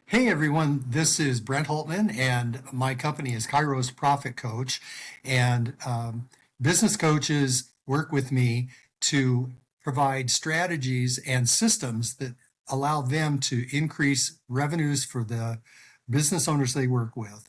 Hey everyone, this is Brent Hultman, and my company is Kairos Profit Coach. And business coaches work with me to provide strategies and systems that allow them to increase revenues for the business owners they work with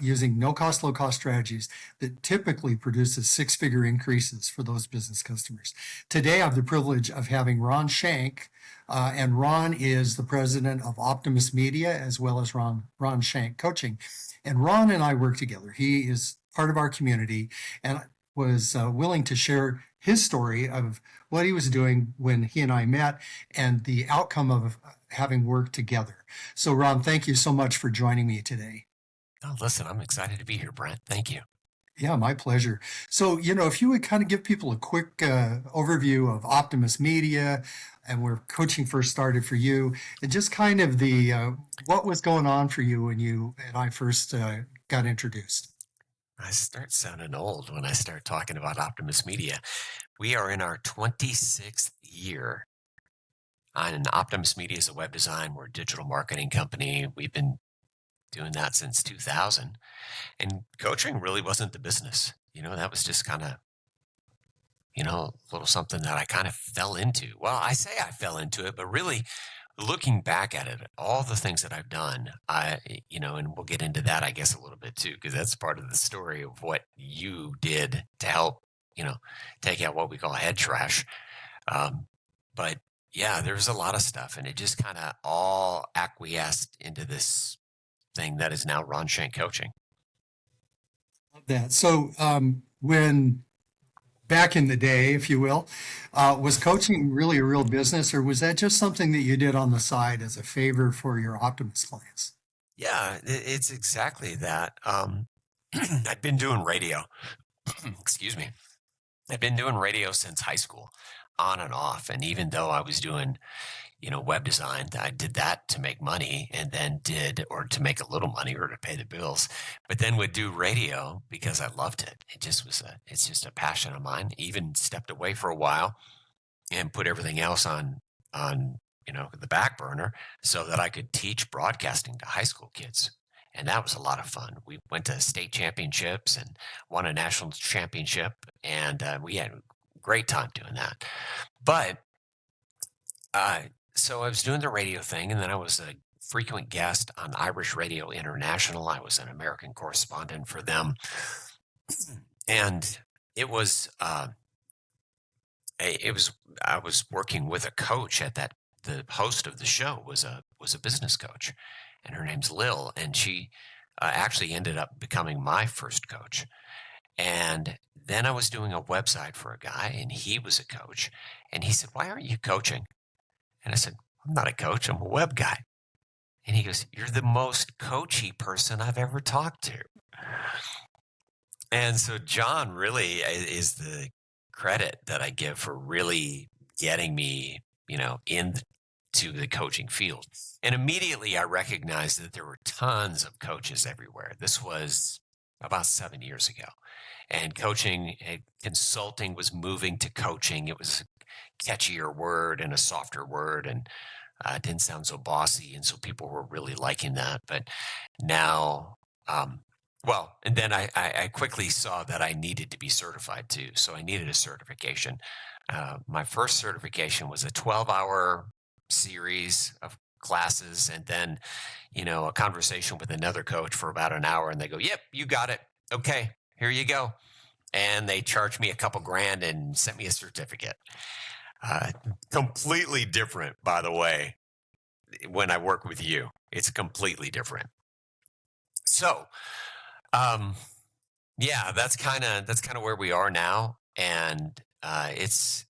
using no cost, low cost strategies that typically produces six-figure increases for those business customers. Today, I have the privilege of having Ron Shank, and Ron is the president of Optimus Media as well as Ron Shank Coaching. And Ron and I work together. He is part of our community and was willing to share his story of what he was doing when he and I met and the outcome of having worked together. So, Ron, thank you so much for joining me today. Oh, listen, I'm excited to be here, Brent. Thank you. Yeah, my pleasure. So, if you would kind of give people a quick overview of Optimus Media and where coaching first started for you, and just kind of the what was going on for you when you and I first got introduced. I start sounding old when I start talking about Optimus Media. We are in our 26th year. And Optimus Media is a web design. We're a digital marketing company. We've been doing that since 2000. And coaching really wasn't the business. That was just kind of, a little something that I kind of fell into. Well, I say I fell into it, but really looking back at it, all the things that I've done, and we'll get into that, I guess, a little bit too, because that's part of the story of what you did to help, take out what we call head trash. But yeah, there's a lot of stuff, and it just kind of all acquiesced into this thing that is now Ron Shank Coaching. That so when back in the day, if you will, was coaching really a real business, or was that just something that you did on the side as a favor for your Optimus clients? Yeah, it's exactly that. I've been doing radio. Excuse me. I've been doing radio since high school, on and off. And even though I was doing, web design, I did that to make money and then or to make a little money or to pay the bills, but then would do radio because I loved it. It's just a passion of mine. Even stepped away for a while and put everything else on, the back burner so that I could teach broadcasting to high school kids. And that was a lot of fun. We went to state championships and won a national championship, and we had a great time doing that. But so I was doing the radio thing, and then I was a frequent guest on Irish Radio International. I was an American correspondent for them, and it was I was working with a coach at that. The host of the show was a business coach, and her name's Lil, and she actually ended up becoming my first coach. And then I was doing a website for a guy, and he was a coach, and he said, "Why aren't you coaching?" And I said, "I'm not a coach. I'm a web guy." And he goes, "You're the most coachy person I've ever talked to." And so John really is the credit that I give for really getting me, into the coaching field. And immediately I recognized that there were tons of coaches everywhere. This was about 7 years ago. And coaching, consulting was moving to coaching. It was a catchier word and a softer word, and didn't sound so bossy. And so people were really liking that. But now, and then I quickly saw that I needed to be certified too. So I needed a certification. My first certification was a 12-hour series of classes, and then, a conversation with another coach for about an hour, and they go, "Yep, you got it. Okay, here you go." And they charged me a couple grand and sent me a certificate. Completely different, by the way, when I work with you. It's completely different. So, yeah, that's kind of where we are now. And it's,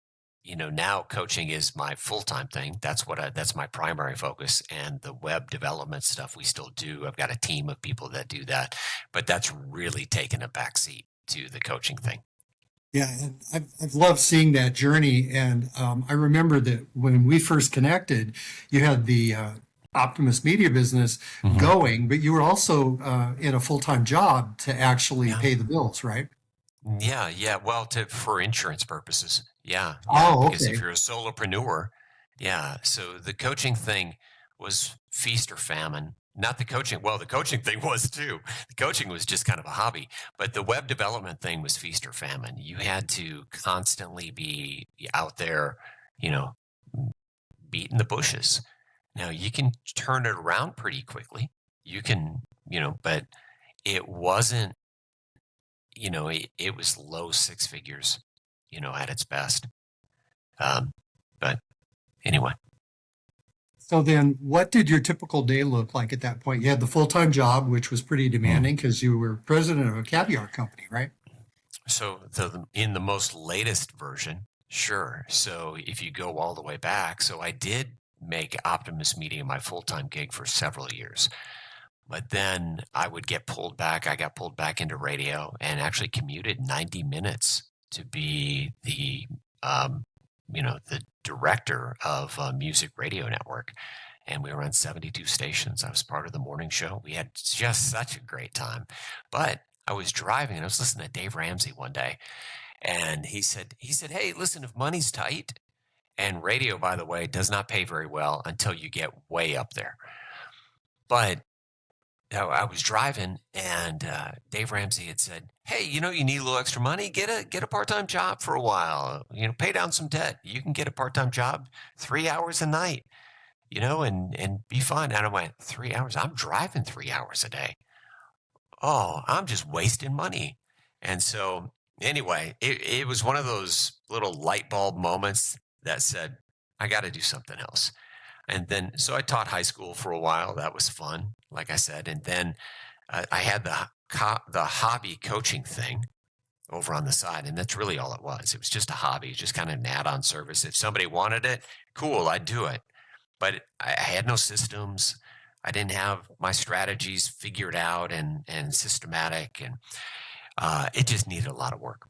now coaching is my full-time thing. That's my primary focus. And the web development stuff we still do. I've got a team of people that do that, but that's really taken a backseat to the coaching thing. Yeah, and I've loved seeing that journey. And I remember that when we first connected, you had the Optimus Media business Mhm. going, but you were also in a full-time job to actually Yeah. pay the bills, right? Yeah, yeah. Well, for insurance purposes. Yeah, yeah. Oh, Because if okay. you're a solopreneur, yeah. So the coaching thing was feast or famine. Not the coaching. Well, the coaching thing was too. The coaching was just kind of a hobby, but the web development thing was feast or famine. You had to constantly be out there, you know, beating the bushes. Now you can turn it around pretty quickly. You can, but it wasn't, it was low six figures, at its best. But anyway. So then what did your typical day look like at that point? You had the full-time job, which was pretty demanding because you were president of a caviar company, right? So in the most latest version, sure. So if you go all the way back, so I did make Optimus Media my full-time gig for several years. But then I would get pulled back. I got pulled back into radio and actually commuted 90 minutes to be the director of a music radio network. And we were on 72 stations. I was part of the morning show. We had just such a great time. But I was driving and I was listening to Dave Ramsey one day. And he said, hey, listen, if money's tight, and radio, by the way, does not pay very well until you get way up there. But I was driving, and Dave Ramsey had said, "Hey, you need a little extra money. Get a part-time job for a while. Pay down some debt. You can get a part-time job, 3 hours a night. And be fine." And I went, 3 hours? I'm driving 3 hours a day. Oh, I'm just wasting money. And so, anyway, it was one of those little light bulb moments that said, I got to do something else. And then, so I taught high school for a while. That was fun, like I said. And then I had the hobby coaching thing over on the side. And that's really all it was. It was just a hobby, just kind of an add-on service. If somebody wanted it, cool, I'd do it. But I had no systems. I didn't have my strategies figured out and systematic. And it just needed a lot of work.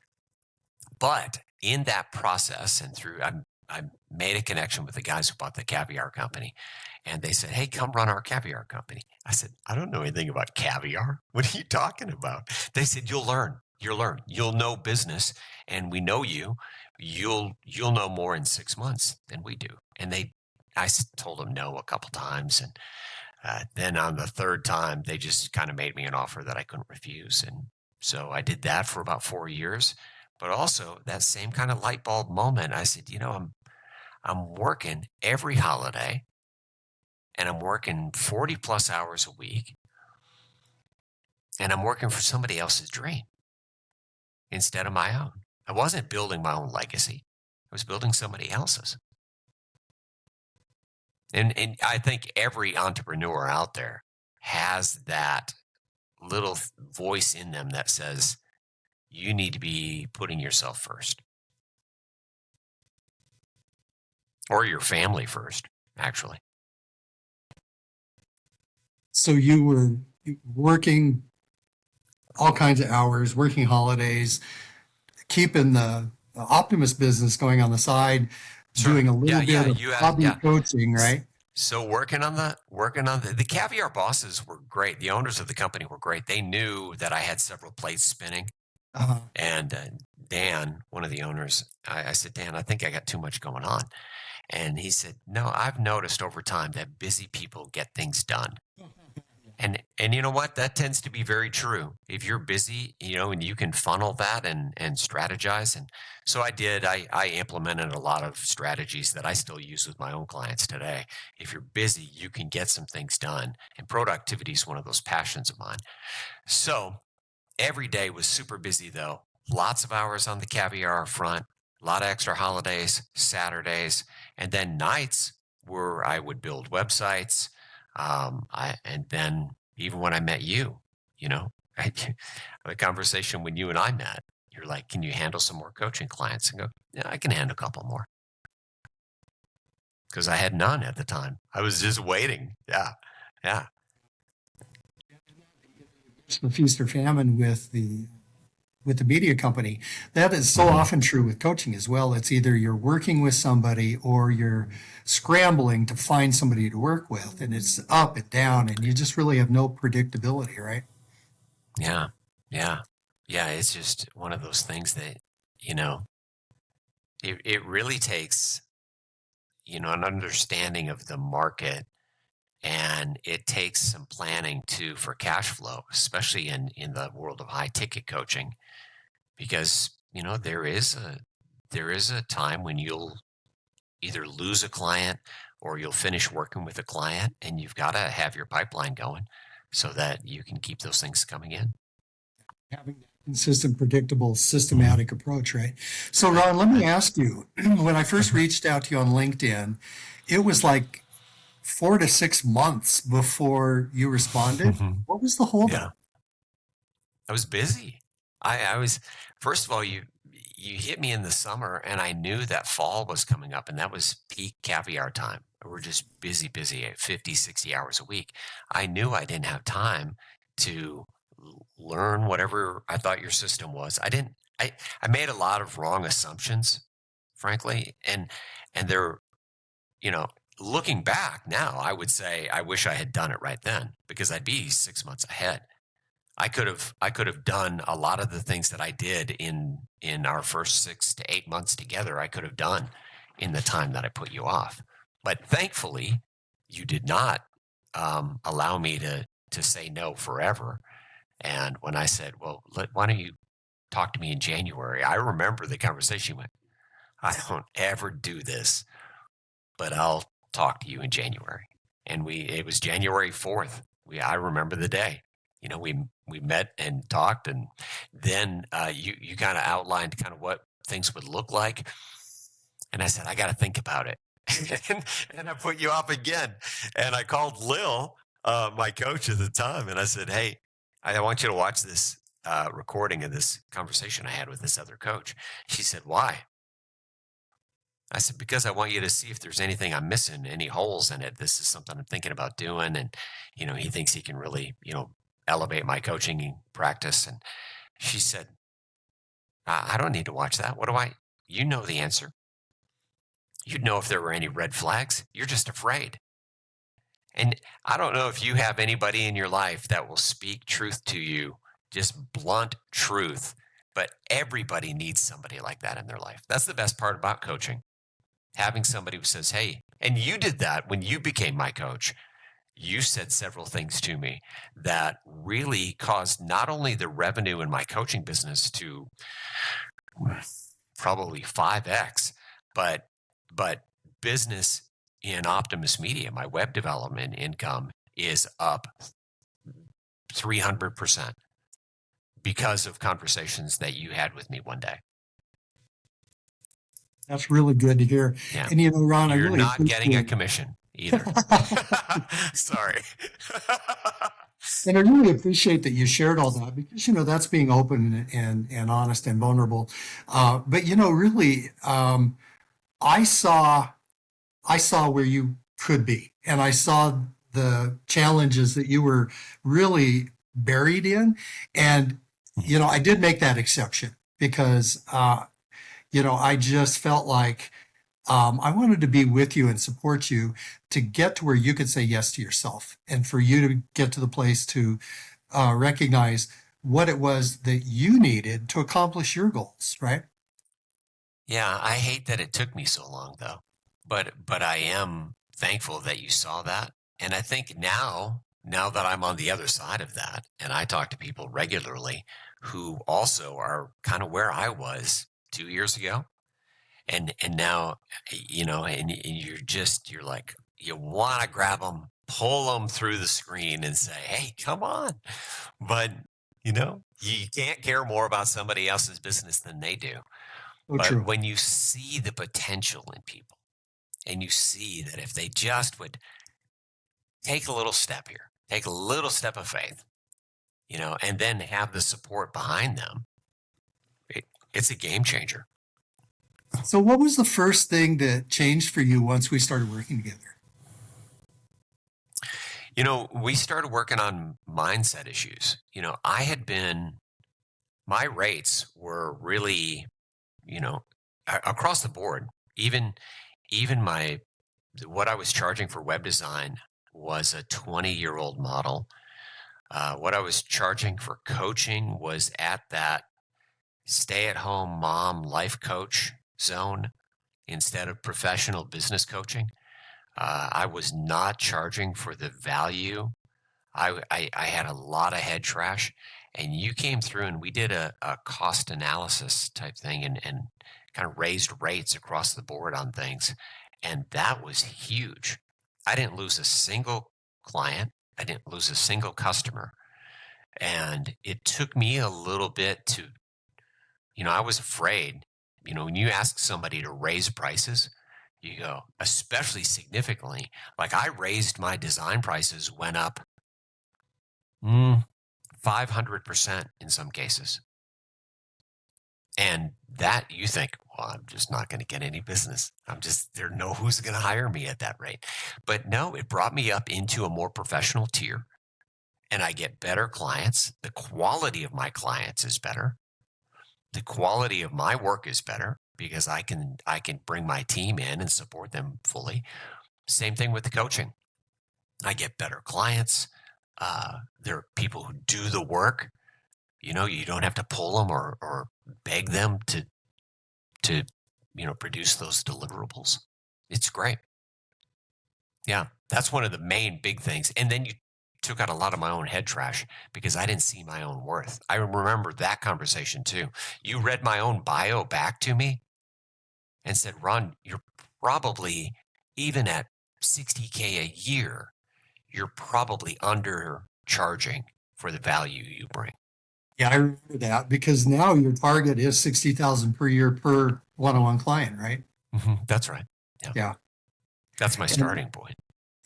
But in that process and through, I made a connection with the guys who bought the caviar company, and they said, "Hey, come run our caviar company." I said, "I don't know anything about caviar. What are you talking about?" They said, "You'll learn. You'll learn. You'll know business, and we know you. You'll know more in 6 months than we do." And I told them no a couple times, and then on the third time, they just kind of made me an offer that I couldn't refuse, and so I did that for about 4 years. But also that same kind of light bulb moment, I said, I'm working every holiday and I'm working 40 plus hours a week and I'm working for somebody else's dream instead of my own. I wasn't building my own legacy. I was building somebody else's. And I think every entrepreneur out there has that little voice in them that says, you need to be putting yourself first. Or your family first, actually. So you were working all kinds of hours, working holidays, keeping the Optimus business going on the side, Sure. doing a little bit of hobby coaching, right? So working on the caviar bosses were great. The owners of the company were great. They knew that I had several plates spinning. Uh-huh. And Dan, one of the owners, I said, "Dan, I think I got too much going on." And he said, "No, I've noticed over time that busy people get things done." And you know what? That tends to be very true. If you're busy, and you can funnel that and strategize. And so I did. I implemented a lot of strategies that I still use with my own clients today. If you're busy, you can get some things done. And productivity is one of those passions of mine. So every day was super busy though. Lots of hours on the caviar front, a lot of extra holidays, Saturdays, and then nights where I would build websites. And then even when I met you, the conversation when you and I met, you're like, "Can you handle some more coaching clients?" And go, "Yeah, I can handle a couple more." Because I had none at the time. I was just waiting. Yeah. Yeah. The feast or famine with the media company. That is so often true with coaching as well. It's either you're working with somebody or you're scrambling to find somebody to work with, and it's up and down, and you just really have no predictability, right? Yeah. Yeah. Yeah. It's just one of those things that, it really takes, an understanding of the market And it takes some planning too for cash flow, especially in the world of high ticket coaching, because there is a time when you'll either lose a client or you'll finish working with a client, and you've got to have your pipeline going so that you can keep those things coming in. Having that consistent, predictable, systematic approach, right? So, Ron, let me ask you, when I first reached out to you on LinkedIn, it was like 4 to 6 months before you responded. What was the Yeah, holdup? I was busy. I was, first of all, you hit me in the summer, and I knew that fall was coming up, and that was peak caviar time. We're just busy at 50, 60 hours a week. I knew I didn't have time to learn whatever I thought your system was. I made a lot of wrong assumptions, frankly, and they're, you know, looking back now, I would say I wish I had done it right then, because I'd be 6 months ahead. I could have done a lot of the things that I did in our first 6 to 8 months together. I could have done in the time that I put you off. But thankfully, you did not allow me to say no forever. And when I said, "Well, why don't you talk to me in January?" I remember the conversation went, "I don't ever do this, but I'll talk to you in January." And it was January 4th. I remember the day. We met and talked, and then you kind of outlined kind of what things would look like. And I said, I got to think about it. and I put you off again. And I called Lil, my coach at the time, and I said, "Hey, I want you to watch this recording of this conversation I had with this other coach." She said, "Why?" I said, "Because I want you to see if there's anything I'm missing, any holes in it. This is something I'm thinking about doing." And, he thinks he can really, elevate my coaching practice. And she said, I don't need to watch that. You know the answer. You'd know if there were any red flags. You're just afraid." And I don't know if you have anybody in your life that will speak truth to you, just blunt truth, but everybody needs somebody like that in their life. That's the best part about coaching. Having somebody who says, "Hey," and you did that when you became my coach. You said several things to me that really caused not only the revenue in my coaching business to probably 5x, but business in Optimus Media, my web development income is up 300% because of conversations that you had with me one day. That's really good to hear. Yeah. And Ron, I You're really not getting a appreciate commission either. Sorry. and I really appreciate that you shared all that, because that's being open and honest and vulnerable. But really, I saw where you could be, and I saw the challenges that you were really buried in, and I did make that exception because I just felt like I wanted to be with you and support you to get to where you could say yes to yourself, and for you to get to the place to recognize what it was that you needed to accomplish your goals, right? Yeah, I hate that it took me so long though. But I am thankful that you saw that. And I think now that I'm on the other side of that, and I talk to people regularly who also are kind of where I was 2 years ago. And now, and you're like, you want to grab them, pull them through the screen and say, "Hey, come on." But, you can't care more about somebody else's business than they do. So But true. when you see the potential in people, and you see that if they just would take a little step here, take a little step of faith, and then have the support behind them, it's a game changer. So, what was the first thing that changed for you once we started working together? We started working on mindset issues. My rates were really, across the board. Even what I was charging for web design was a 20-year-old model. What I was charging for coaching was at that stay-at-home mom life coach zone instead of professional business coaching. I was not charging for the value. I had a lot of head trash, and you came through and we did a cost analysis type thing and kind of raised rates across the board on things. And that was huge. I didn't lose a single client. I didn't lose a single customer. And it took me a little bit to, I was afraid, when you ask somebody to raise prices, you go, especially significantly, like I raised my design prices, went up 500% in some cases. And that you think, well, I'm just not going to get any business. There no who's going to hire me at that rate. But no, it brought me up into a more professional tier and I get better clients. The quality of my clients is better. The quality of my work is better because I can bring my team in and support them fully. Same thing with the coaching. I get better clients. There are people who do the work. You don't have to pull them or beg them to produce those deliverables. It's great. Yeah, that's one of the main big things. And then you took out a lot of my own head trash because I didn't see my own worth. I remember that conversation too. You read my own bio back to me and said, Ron, you're probably, even at 60K a year, you're probably undercharging for the value you bring. Yeah, I remember that because now your target is 60,000 per year per one-on-one client, right? That's right. Yeah. That's my starting point.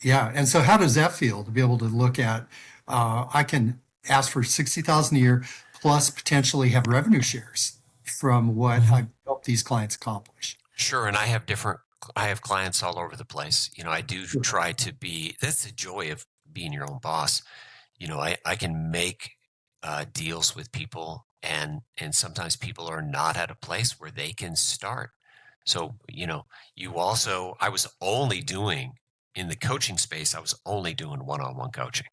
Yeah. And so how does that feel to be able to look at, I can ask for 60,000 a year plus potentially have revenue shares from what I've helped these clients accomplish? Sure. And I have clients all over the place. I do try to be, that's the joy of being your own boss. I can make deals with people and sometimes people are not at a place where they can start. So, I was only doing in the coaching space, I was only doing one-on-one coaching.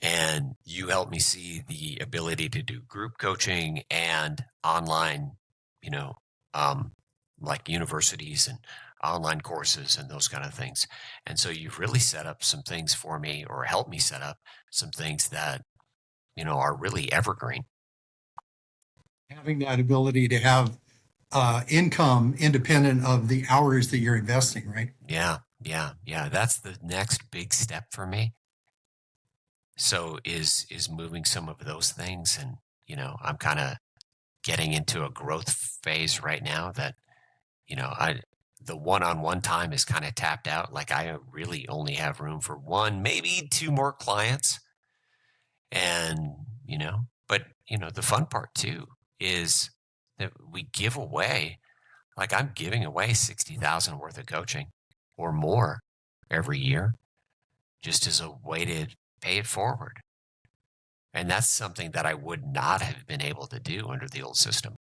And you helped me see the ability to do group coaching and online, like universities and online courses and those kind of things. And so you've really set up some things for me or helped me set up some things that, are really evergreen. Having that ability to have income independent of the hours that you're investing, right? Yeah. That's the next big step for me. So is moving some of those things. And, I'm kind of getting into a growth phase right now that, the one-on-one time is kind of tapped out. Like I really only have room for one, maybe two more clients. And, but, the fun part too is that we give away, like I'm giving away 60,000 worth of coaching or more every year just as a way to pay it forward. And that's something that I would not have been able to do under the old system.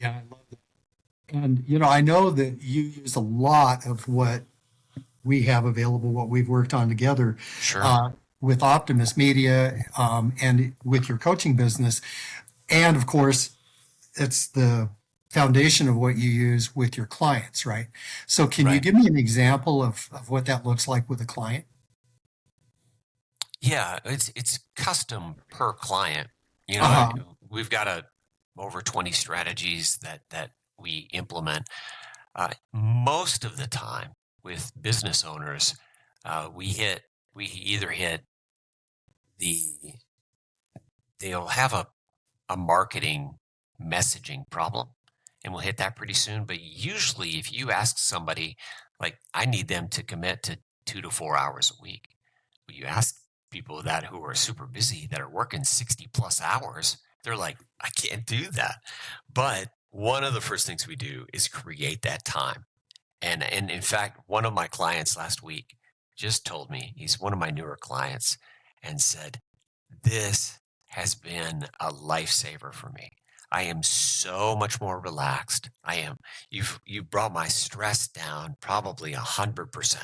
Yeah, I love that. And, I know that you use a lot of what we have available, what we've worked on together Sure. with Optimus Media and with your coaching business. And of course, it's the foundation of what you use with your clients, right? So can you Right. give me an example of what that looks like with a client? Yeah, it's custom per client. Uh-huh. We've got over 20 strategies that we implement. Most of the time with business owners, we either hit the they'll have a marketing messaging problem and we'll hit that pretty soon. But usually if you ask somebody, like I need them to commit to 2 to 4 hours a week. When you ask people that who are super busy that are working 60 plus hours, they're like, I can't do that. But one of the first things we do is create that time. And in fact, one of my clients last week just told me, he's one of my newer clients, and said, this has been a lifesaver for me. I am so much more relaxed. You've brought my stress down probably 100%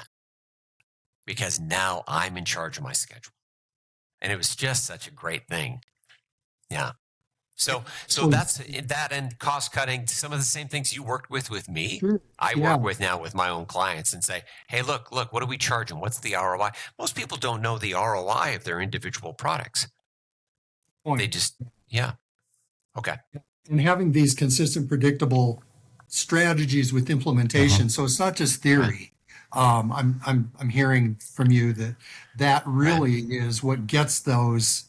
because now I'm in charge of my schedule. And it was just such a great thing. Yeah. So that's that, and cost cutting. Some of the same things you worked with me. Sure. I Yeah. work with now with my own clients and say, hey, look, what do we charge them? What's the ROI? Most people don't know the ROI of their individual products. Point. They just, yeah. Okay. And having these consistent, predictable strategies with implementation. So it's not just theory. I'm hearing from you that really is what gets those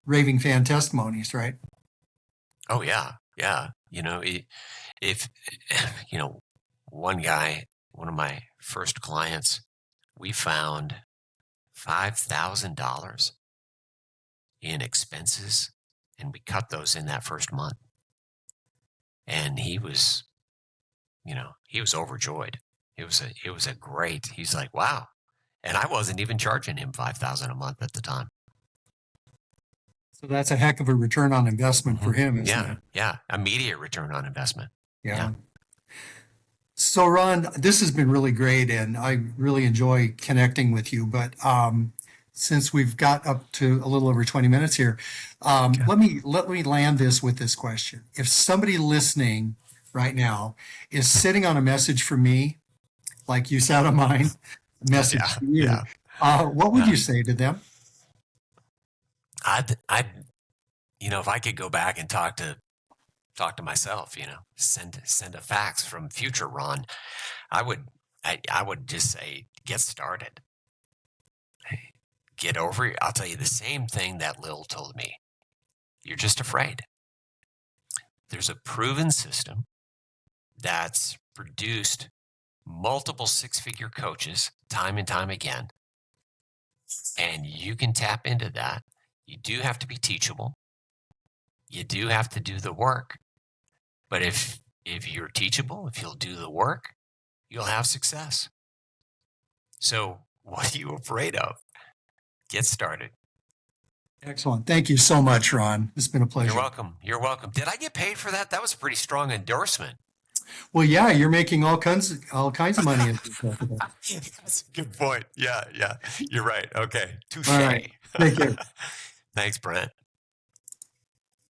raving fan testimonies, right? Oh yeah. Yeah. If, one guy, one of my first clients, we found $5,000 in expenses, and we cut those in that first month. And he was overjoyed. It was a great, he's like, wow. And I wasn't even charging him $5,000 a month at the time. So that's a heck of a return on investment for him, isn't it? Yeah. Immediate return on investment. Yeah. So Ron, this has been really great, and I really enjoy connecting with you. But since we've got up to a little over 20 minutes here, let me land this with this question. If somebody listening right now is sitting on a message from me, like you sat on mine, message to you, what would you say to them? I'd if I could go back and talk to myself, send a fax from future Ron, I would just say, get started. Get over it. I'll tell you the same thing that Lil told me. You're just afraid. There's a proven system that's produced multiple six-figure coaches time and time again. And you can tap into that. You do have to be teachable. You do have to do the work. But if you're teachable, if you'll do the work, you'll have success. So what are you afraid of? Get started. Excellent. Thank you so much, Ron. It's been a pleasure. You're welcome. Did I get paid for that? That was a pretty strong endorsement. Well, yeah, you're making all kinds of money. That's a good point. Yeah. You're right. Okay. Touche. All right. Thank you. Thanks, Brent.